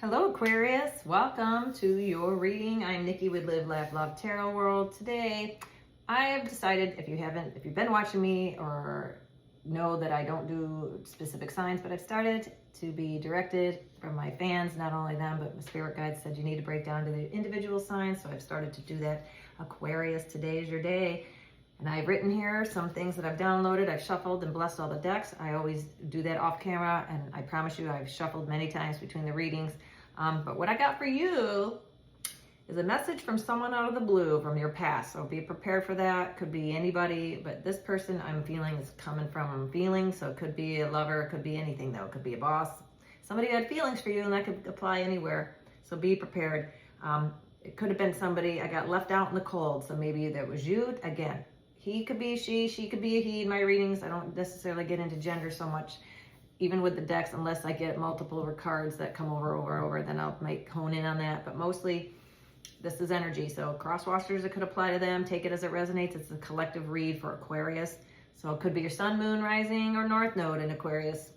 Hello Aquarius, welcome to your reading. I'm Nikki with Live, Laugh, Love Tarot World. Today, I have decided, if you've been watching me or know that I don't do specific signs, but I've started to be directed from my fans, not only them, but my spirit guide said you need to break down to the individual signs. So I've started to do that. Aquarius, today is your day. And I've written here some things that I've downloaded. I've shuffled and blessed all the decks. I always do that off camera, and I promise you I've shuffled many times between the readings. But what I got for you is a message from someone out of the blue from your past. So be prepared for that. Could be anybody, but this person I'm feeling is coming from feelings. So it could be a lover, it could be anything though. It could be a boss. Somebody had feelings for you, and that could apply anywhere. So be prepared. It could have been somebody I got left out in the cold. So maybe that was you. Again, he could be she could be a he in my readings. I don't necessarily get into gender so much, even with the decks, unless I get multiple cards that come over, then I'll hone in on that. But mostly, this is energy. So cross watchers, it could apply to them. Take it as it resonates. It's a collective read for Aquarius. So it could be your sun, moon, rising, or north node in Aquarius.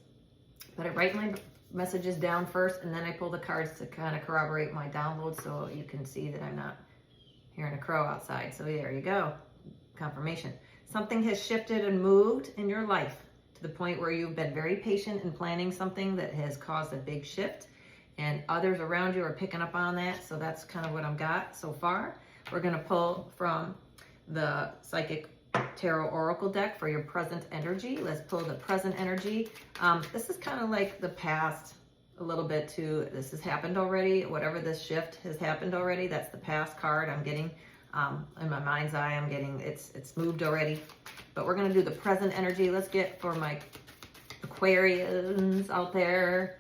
But I write my messages down first, and then I pull the cards to kind of corroborate my download, so you can see that I'm not hearing a crow outside. So there you go. Confirmation. Something has shifted and moved in your life to the point where you've been very patient in planning something that has caused a big shift, and others around you are picking up on that. So that's kind of what I've got so far. We're going to pull from the Psychic Tarot Oracle deck for your present energy. Let's pull the present energy. This is kind of like the past a little bit too. This has happened already. Whatever this shift has happened already, that's the past card I'm getting. In my mind's eye, I'm getting it's moved already. But we're going to do the present energy. Let's get for my Aquarians out there.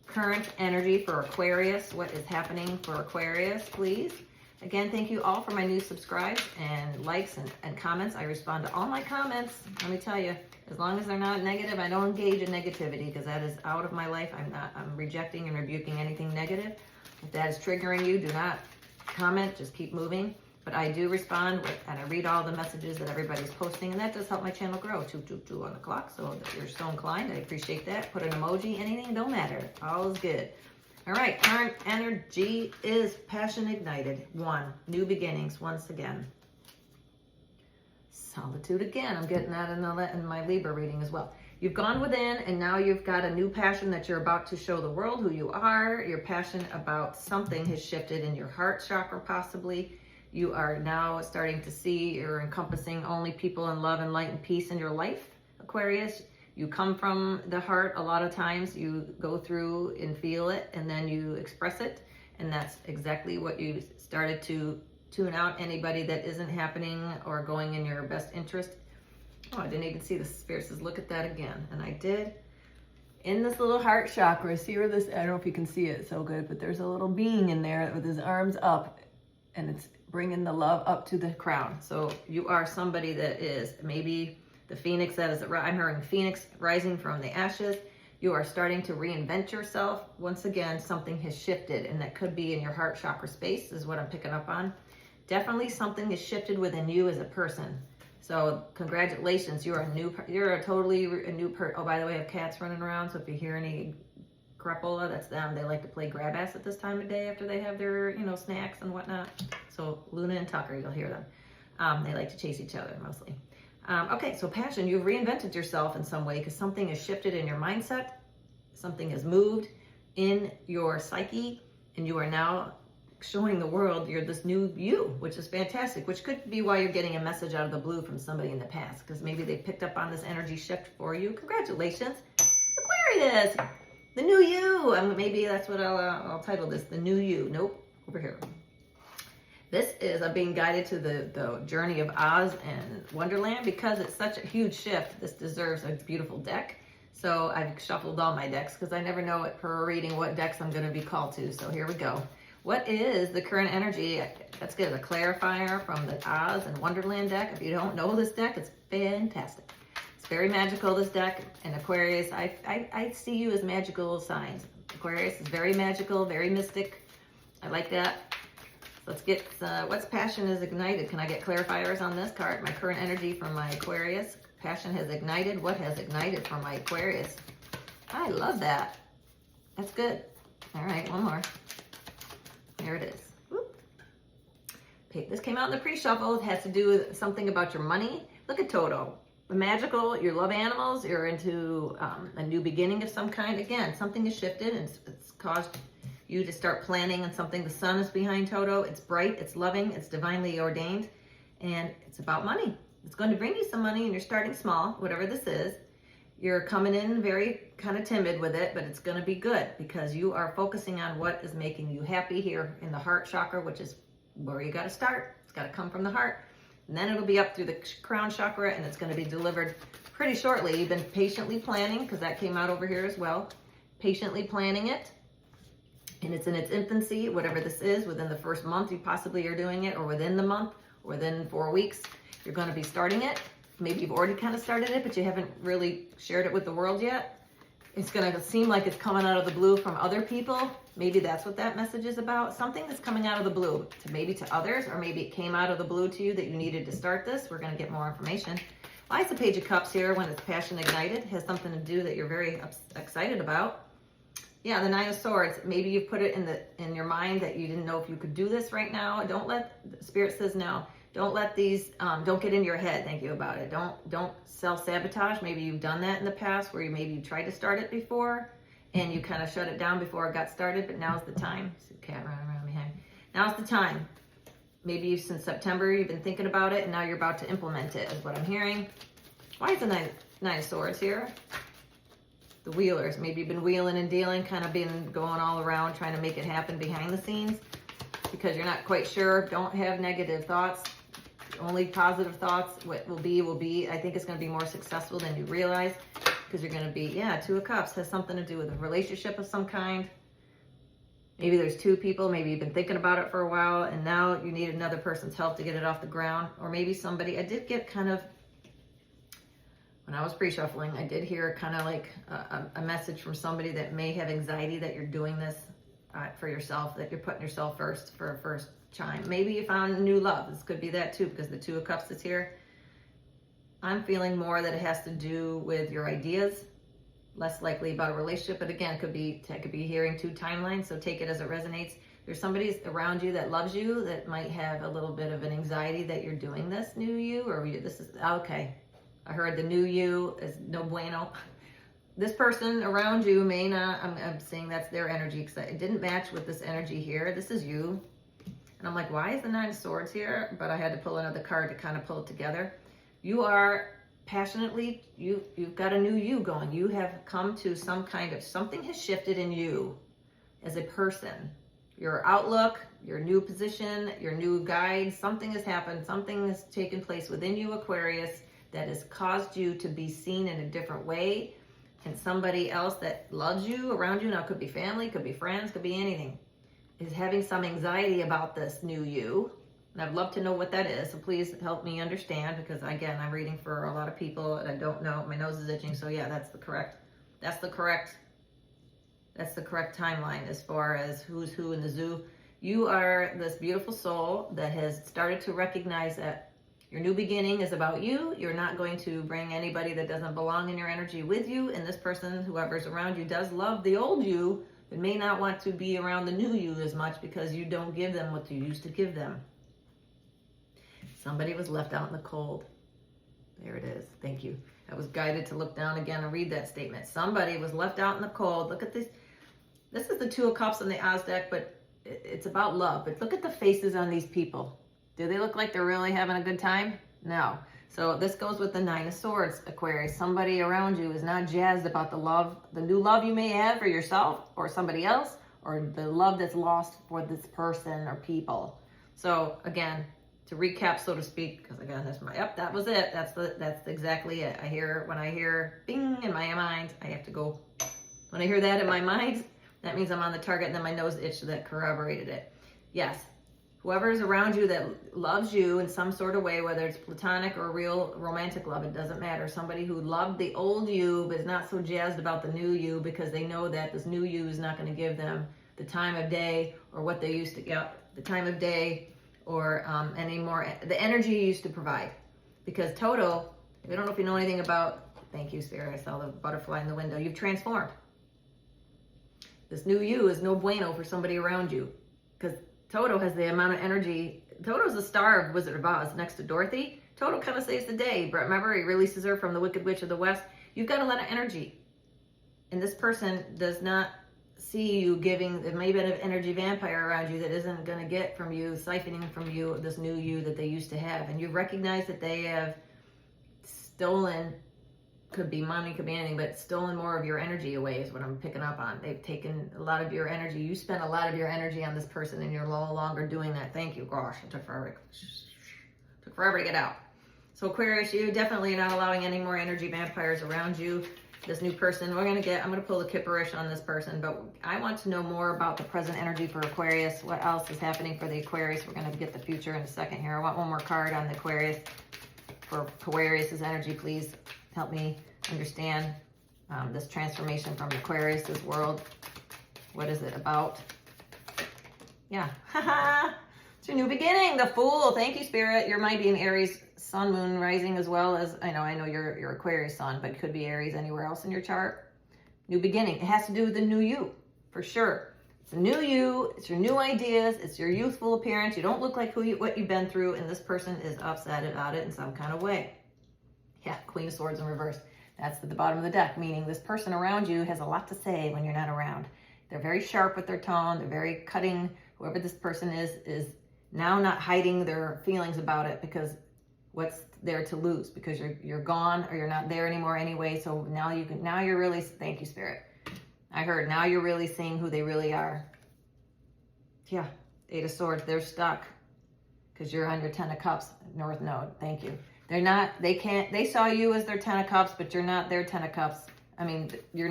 Current energy for Aquarius. What is happening for Aquarius, please? Again, thank you all for my new subscribes and likes and comments. I respond to all my comments. Let me tell you, as long as they're not negative, I don't engage in negativity, because that is out of my life. I'm rejecting and rebuking anything negative. If that is triggering you, do not comment. Just keep moving. But I do respond, and I read all the messages that everybody's posting, and that does help my channel grow. 222 on the clock. So if you're so inclined, I appreciate that. Put an emoji, anything, don't matter. All is good. All right, current energy is passion ignited. 1, new beginnings once again. Solitude again. I'm getting that in my Libra reading as well. You've gone within, and now you've got a new passion that you're about to show the world who you are. Your passion about something has shifted in your heart chakra, possibly. You are now starting to see you're encompassing only people in love and light and peace in your life, Aquarius. You come from the heart a lot of times. You go through and feel it, and then you express it. And that's exactly what you started to tune out anybody that isn't happening or going in your best interest. Oh, I didn't even see the Spirit says, look at that again. And I did. In this little heart chakra, see where this, I don't know if you can see it so good, but there's a little being in there with his arms up, and it's bringing the love up to the crown. So you are somebody that is maybe the phoenix that is, I'm hearing phoenix rising from the ashes. You are starting to reinvent yourself. Once again, something has shifted, and that could be in your heart chakra space is what I'm picking up on. Definitely something has shifted within you as a person. So congratulations, you're a totally new person. Oh, by the way, I have cats running around, so if you hear any crapola, that's them. They like to play grab ass at this time of day after they have their, snacks and whatnot. So Luna and Tucker, you'll hear them. They like to chase each other mostly. Okay, so passion, you've reinvented yourself in some way, because something has shifted in your mindset. Something has moved in your psyche, and you are now showing the world you're this new you, which is fantastic, which could be why you're getting a message out of the blue from somebody in the past, because maybe they picked up on this energy shift for you. Congratulations, Aquarius. The new you. Maybe that's what I'll title this. The new you. Nope. Over here. This is being guided to the journey of Oz and Wonderland, because it's such a huge shift. This deserves a beautiful deck. So I've shuffled all my decks, because I never know per reading what decks I'm going to be called to. So here we go. What is the current energy? Let's get a clarifier from the Oz and Wonderland deck. If you don't know this deck, it's fantastic. It's very magical, this deck. And Aquarius, I see you as magical signs. Aquarius is very magical, very mystic. I like that. Let's get, what's passion is ignited? Can I get clarifiers on this card? My current energy from my Aquarius. Passion has ignited. What has ignited from my Aquarius? I love that. That's good. All right, one more. There it is. Whoop. This came out in the pre-shuffle. It has to do with something about your money. Look at Toto. The magical, you love animals, you're into a new beginning of some kind. Again, something has shifted and it's caused you to start planning on something. The sun is behind Toto. It's bright, it's loving, it's divinely ordained, and it's about money. It's going to bring you some money, and you're starting small, whatever this is. You're coming in very kind of timid with it, but it's going to be good because you are focusing on what is making you happy here in the heart chakra, which is where you got to start. It's got to come from the heart. And then it'll be up through the crown chakra, and it's going to be delivered pretty shortly. You've been patiently planning, because that came out over here as well. Patiently planning it. And it's in its infancy, whatever this is. Within the first month, you possibly are doing it, or within the month, or within 4 weeks, you're going to be starting it. Maybe you've already kind of started it, but you haven't really shared it with the world yet. It's going to seem like it's coming out of the blue from other people. Maybe that's what that message is about. Something that's coming out of the blue, maybe to others, or maybe it came out of the blue to you that you needed to start this. We're going to get more information. Why is the Page of Cups here when it's passion ignited? It has something to do that you're very excited about. Yeah, the Nine of Swords. Maybe you put it in your mind that you didn't know if you could do this right now. Don't let, Spirit says no. Don't let these, don't get in your head. Thank you about it. Don't self-sabotage. Maybe you've done that in the past where maybe you tried to start it before and you kind of shut it down before it got started, but now's the time. See the cat running around behind. Now's the time. Maybe since September you've been thinking about it and now you're about to implement it, is what I'm hearing. Why is the Nine of Swords here? The Wheelers. Maybe you've been wheeling and dealing, kind of been going all around trying to make it happen behind the scenes because you're not quite sure. Don't have negative thoughts. Only positive thoughts. What will be, will be. I think it's going to be more successful than you realize because you're going to be, yeah, Two of Cups has something to do with a relationship of some kind. Maybe there's two people. Maybe you've been thinking about it for a while and now you need another person's help to get it off the ground. Or maybe somebody, I did get kind of, when I was pre-shuffling, I did hear kind of like a message from somebody that may have anxiety that you're doing this for yourself, that you're putting yourself first for a first chime. Maybe you found new love. This could be that too, because the Two of Cups is here. I'm feeling more that it has to do with your ideas, less likely about a relationship, but again, it could be hearing two timelines, so take it as it resonates. There's somebody around you that loves you that might have a little bit of an anxiety that you're doing this new you, or this is, okay. I heard the new you is no bueno. This person around you may not, I'm saying that's their energy because it didn't match with this energy here. This is you. And I'm like, why is the Nine of Swords here? But I had to pull another card to kind of pull it together. You are passionately, you've got a new you going. You have come to some kind of, something has shifted in you as a person. Your outlook, your new position, your new guide, something has happened. Something has taken place within you, Aquarius, that has caused you to be seen in a different way. And somebody else that loves you around you, now it could be family, could be friends, could be anything, is having some anxiety about this new you. And I'd love to know what that is. So please help me understand, because again, I'm reading for a lot of people and I don't know. My nose is itching. So yeah, that's the correct timeline as far as who's who in the zoo. You are this beautiful soul that has started to recognize that your new beginning is about you. You're not going to bring anybody that doesn't belong in your energy with you. And this person, whoever's around you, does love the old you, but may not want to be around the new you as much because you don't give them what you used to give them. Somebody was left out in the cold. There it is. Thank you. I was guided to look down again and read that statement. Somebody was left out in the cold. Look at this. This is the Two of Cups on the Oz deck, but it's about love. But look at the faces on these people. Do they look like they're really having a good time? No. So this goes with the Nine of Swords, Aquarius. Somebody around you is not jazzed about the love, the new love you may have for yourself or somebody else, or the love that's lost for this person or people. So again, to recap, so to speak, because again, that's my, yep, that was it. That's exactly it. When I hear bing in my mind, I have to go. When I hear that in my mind, that means I'm on the target, and then my nose itched, so that corroborated it. Yes. Whoever is around you that loves you in some sort of way, whether it's platonic or real romantic love, it doesn't matter. Somebody who loved the old you but is not so jazzed about the new you because they know that this new you is not going to give them the time of day or what they used to get, the time of day or any more, the energy you used to provide. Because Toto, I don't know if you know anything about, thank you, Sarah, I saw the butterfly in the window, you've transformed. This new you is no bueno for somebody around you. Because Toto has the amount of energy. Toto's the star of Wizard of Oz next to Dorothy. Toto kind of saves the day. But remember, he releases her from the Wicked Witch of the West. You've got a lot of energy. And this person does not see you giving, there may be an energy vampire around you that isn't going to get from you, siphoning from you this new you that they used to have. And you recognize that they have stolen, could be money, could be anything, but stolen more of your energy away is what I'm picking up on. They've taken a lot of your energy. You spent a lot of your energy on this person and you're no longer doing that. Thank you. Gosh, it took forever to get out. So Aquarius, you definitely are not allowing any more energy vampires around you. This new person, I'm going to pull the Kipperish on this person, but I want to know more about the present energy for Aquarius. What else is happening for the Aquarius? We're going to get the future in a second here. I want one more card on the Aquarius. For Aquarius's energy, please help me understand this transformation from Aquarius's world. What is it about? Yeah, it's your new beginning, the Fool. Thank you, Spirit. You might be an Aries sun, moon, rising, as well as, I know you're Aquarius sun, but it could be Aries anywhere else in your chart. New beginning. It has to do with the new you, for sure. It's a new you. It's your new ideas. It's your youthful appearance. You don't look like what you've been through, and this person is upset about it in some kind of way. Yeah, Queen of Swords in reverse. That's at the bottom of the deck, meaning this person around you has a lot to say when you're not around. They're very sharp with their tone. They're very cutting. Whoever this person is now not hiding their feelings about it, because what's there to lose, because you're gone or you're not there anymore anyway. So now you're really, thank you, Spirit. I heard now you're really seeing who they really are. Yeah, Eight of Swords, they're stuck because you're on your Ten of Cups, North Node. Thank you. They saw you as their Ten of Cups, but you're not their Ten of Cups. I mean, they're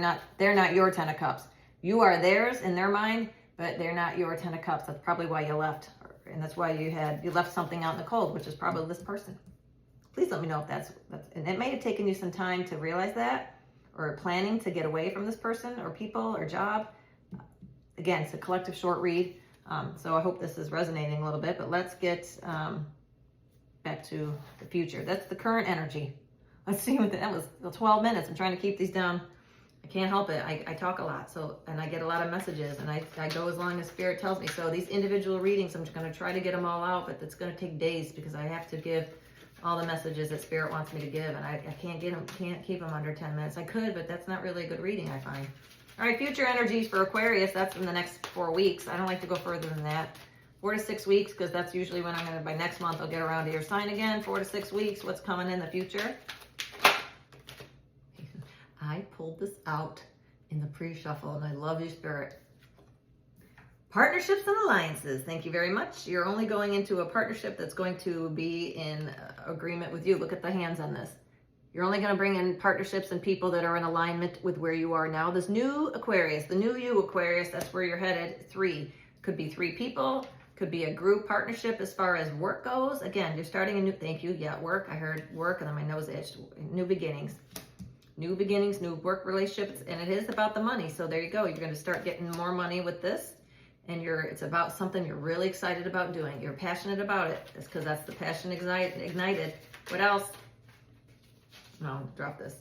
not your Ten of Cups. You are theirs in their mind, but they're not your Ten of Cups. That's probably why you left. And that's why you left something out in the cold, which is probably this person. Please let me know if that's, and it may have taken you some time to realize that, or planning to get away from this person or people or job. Again, it's a collective short read. So I hope this is resonating a little bit, but let's get back to the future. That's the current energy. Let's see that was 12 minutes. I'm trying to keep these down. I can't help it. I talk a lot, and I get a lot of messages, and I go as long as Spirit tells me. So these individual readings, I'm just going to try to get them all out, but it's going to take days because I have to give all the messages that Spirit wants me to give, and I can't keep them under 10 minutes. I could, but that's not really a good reading, I find. All right, future energies for Aquarius. That's in the next 4 weeks. I don't like to go further than that. 4 to 6 weeks, because that's usually when by next month, I'll get around to your sign again. 4 to 6 weeks. What's coming in the future? I pulled this out in the pre-shuffle, and I love you, Spirit. Partnerships and alliances. Thank you very much. You're only going into a partnership that's going to be in agreement with you. Look at the hands on this. You're only going to bring in partnerships and people that are in alignment with where you are now. This new Aquarius, the new you Aquarius, that's where you're headed. 3. Could be 3 people. Could be a group partnership as far as work goes. Again, you're starting a new, thank you. Yeah, work. I heard work and then my nose itched. New beginnings. New beginnings, new work relationships. And it is about the money. So there you go. You're going to start getting more money with this. And it's about something you're really excited about doing. You're passionate about it. It's because that's the passion ignited. What else? No, drop this.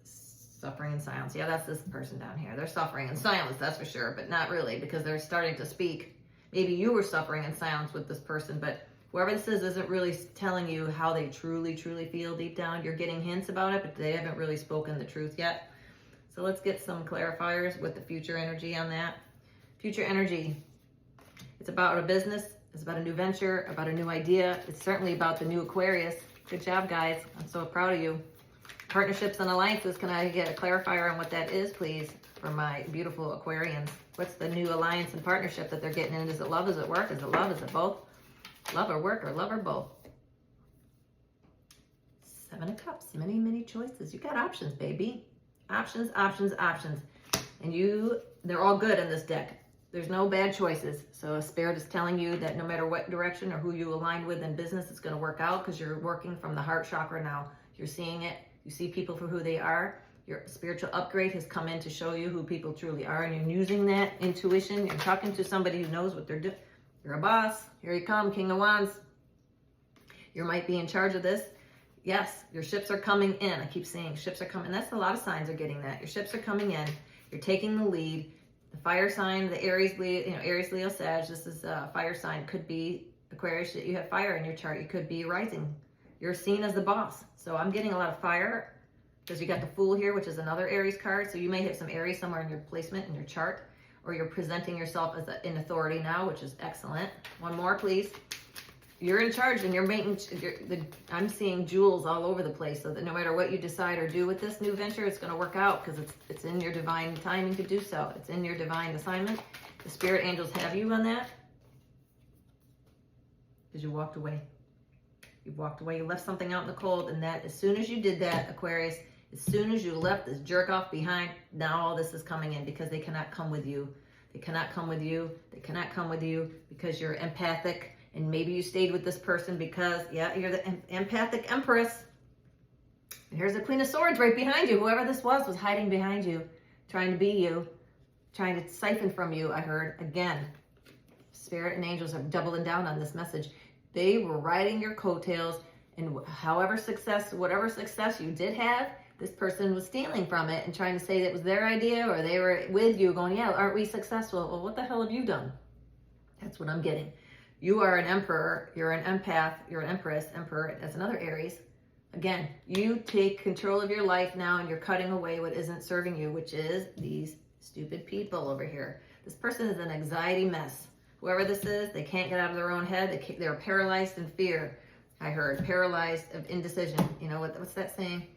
Suffering in silence. Yeah, that's this person down here. They're suffering in silence, that's for sure. But not really, because they're starting to speak. Maybe you were suffering in silence with this person, but whoever this is isn't really telling you how they truly, truly feel deep down. You're getting hints about it, but they haven't really spoken the truth yet. So let's get some clarifiers with the future energy on that. Future energy, it's about a business, it's about a new venture, about a new idea. It's certainly about the new Aquarius. Good job, guys. I'm so proud of you. Partnerships and alliances, can I get a clarifier on what that is, please, for my beautiful Aquarians? What's the new alliance and partnership that they're getting in? Is it love? Is it work? Is it love? Is it both? Love or work, or love or both? 7 of Cups, many, many choices. You got options, baby. Options, options, options. And they're all good in this deck. There's no bad choices. So Spirit is telling you that no matter what direction or who you align with in business, it's going to work out because you're working from the heart chakra now. You're seeing it. You see people for who they are. Your spiritual upgrade has come in to show you who people truly are, and you're using that intuition. You're talking to somebody who knows what they're doing. You're a boss. Here you come, King of Wands. You might be in charge of this. Yes, your ships are coming in. I keep saying ships are coming. That's a lot of signs are getting that. Your ships are coming in. You're taking the lead. The fire sign, the Aries, Leo, Aries, Leo, Sag, this is a fire sign. Could be Aquarius, that you have fire in your chart. You could be rising. You're seen as the boss. So I'm getting a lot of fire because you got the Fool here, which is another Aries card. So you may have some Aries somewhere in your placement in your chart, or you're presenting yourself as in authority now, which is excellent. One more, please. You're in charge, and you're making, I'm seeing jewels all over the place, so that no matter what you decide or do with this new venture, it's going to work out because it's in your divine timing to do so. It's in your divine assignment. The spirit angels have you on that because you walked away. You walked away. You left something out in the cold, and that as soon as you did that, Aquarius, as soon as you left this jerk off behind, now all this is coming in because they cannot come with you. They cannot come with you. They cannot come with you because you're empathic. And maybe you stayed with this person because, yeah, you're the empathic empress. And here's the Queen of Swords right behind you. Whoever this was hiding behind you, trying to be you, trying to siphon from you, I heard. Again, Spirit and angels are doubling down on this message. They were riding your coattails, and whatever success you did have, this person was stealing from it and trying to say that it was their idea, or they were with you going, yeah, aren't we successful? Well, what the hell have you done? That's what I'm getting. You are an emperor, you're an empath, you're an empress, emperor, that's another Aries. Again, you take control of your life now, and you're cutting away what isn't serving you, which is these stupid people over here. This person is an anxiety mess. Whoever this is, they can't get out of their own head. They're paralyzed in fear. I heard paralyzed of indecision. You know, what's that saying?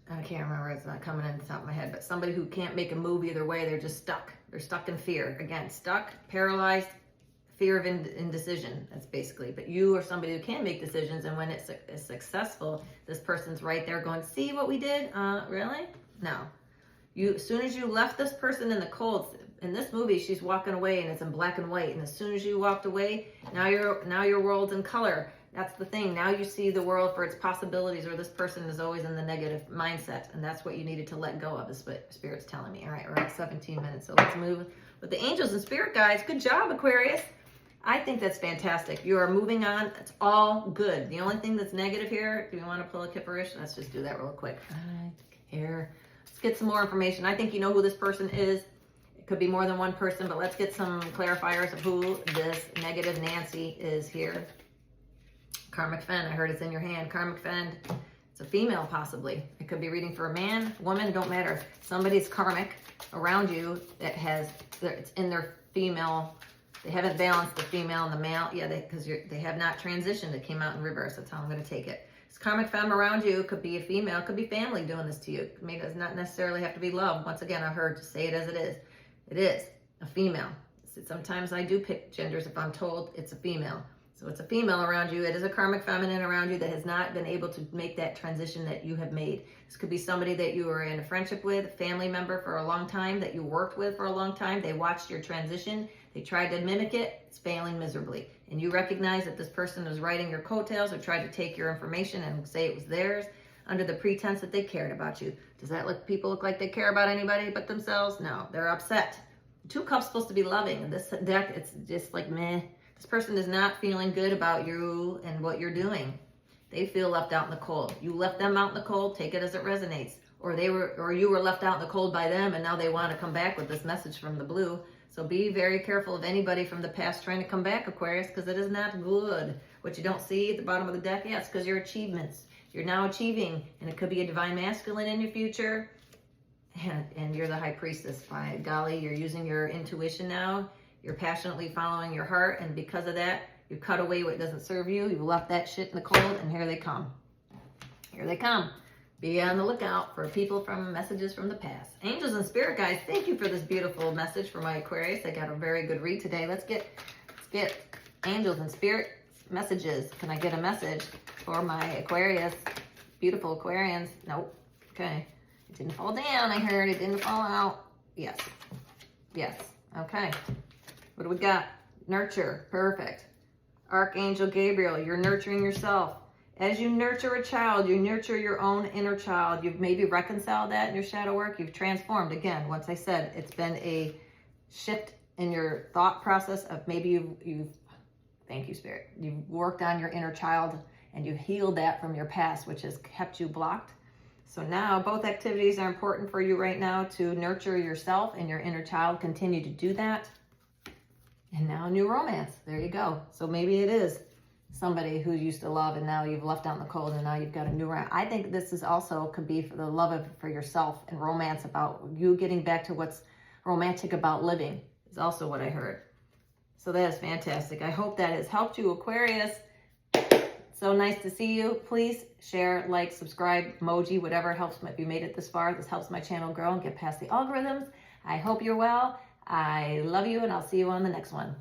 I can't remember. It's not coming in the top of my head. But somebody who can't make a move either way, they're just stuck. They're stuck in fear. Again, stuck, paralyzed, fear of indecision. That's basically. But you are somebody who can make decisions, and when it's successful, this person's right there going, see what we did? Really? No. As soon as you left this person in the cold, in this movie, she's walking away and it's in black and white. And as soon as you walked away, now your world's in color. That's the thing. Now you see the world for its possibilities, or this person is always in the negative mindset. And that's what you needed to let go of, is what Spirit's telling me. All right, we're at 17 minutes. So let's move with the angels and spirit guides. Good job, Aquarius. I think that's fantastic. You are moving on. It's all good. The only thing that's negative here, do you want to pull a kipperish? Let's just do that real quick. Here. Let's get some more information. I think you know who this person is. It could be more than one person, but let's get some clarifiers of who this negative Nancy is here. Karmic Fen, I heard it's in your hand. Karmic Fen, it's a female possibly. It could be reading for a man, woman, don't matter. Somebody's karmic around you that it's in their female. They haven't balanced the female and the male. Yeah, because they have not transitioned. It came out in reverse. That's how I'm going to take it. This karmic femme around you could be a female, could be family doing this to you. It does not necessarily have to be love. Once again, I heard, just say it as it is. It is a female. Sometimes I do pick genders if I'm told it's a female. So it's a female around you. It is a karmic feminine around you that has not been able to make that transition that you have made. This could be somebody that you were in a friendship with, a family member for a long time, that you worked with for a long time. They watched your transition. They tried to mimic it. It's failing miserably. And you recognize that this person was riding your coattails or tried to take your information and say it was theirs under the pretense that they cared about you. Does that people look like they care about anybody but themselves? No, they're upset. Two Cups supposed to be loving. And this deck, it's just like meh. This person is not feeling good about you and what you're doing. They feel left out in the cold. You left them out in the cold, take it as it resonates. Or you were left out in the cold by them, and now they want to come back with this message from the blue. So be very careful of anybody from the past trying to come back, Aquarius, because it is not good. What you don't see at the bottom of the deck, yeah, it's because your achievements. You're now achieving, and it could be a divine masculine in your future. And you're the high priestess. By golly, you're using your intuition now. You're passionately following your heart, and because of that, you cut away what doesn't serve you. You've left that shit in the cold, and here they come. Here they come. Be on the lookout for messages from the past. Angels and spirit guides, thank you for this beautiful message for my Aquarius. I got a very good read today. Let's get angels and spirit messages. Can I get a message for my Aquarius? Beautiful Aquarians. Nope. Okay. It didn't fall down. I heard it didn't fall out. Yes. Yes. Okay. What do we got? Nurture. Perfect. Archangel Gabriel, you're nurturing yourself. As you nurture a child, you nurture your own inner child. You've maybe reconciled that in your shadow work. You've transformed. Again, once I said, it's been a shift in your thought process of maybe you've thank you, Spirit. You've worked on your inner child and you've healed that from your past, which has kept you blocked. So now both activities are important for you right now to nurture yourself and your inner child. Continue to do that. And now new romance. There you go. So maybe it is somebody who you used to love and now you've left out in the cold and now you've got a new romance. I think this is also could be for the love of for yourself and romance, about you getting back to what's romantic about living is also what I heard. So that is fantastic. I hope that has helped you, Aquarius. So nice to see you. Please share, like, subscribe, emoji, whatever helps. If you made it this far, this helps my channel grow and get past the algorithms. I hope you're well. I love you, and I'll see you on the next one.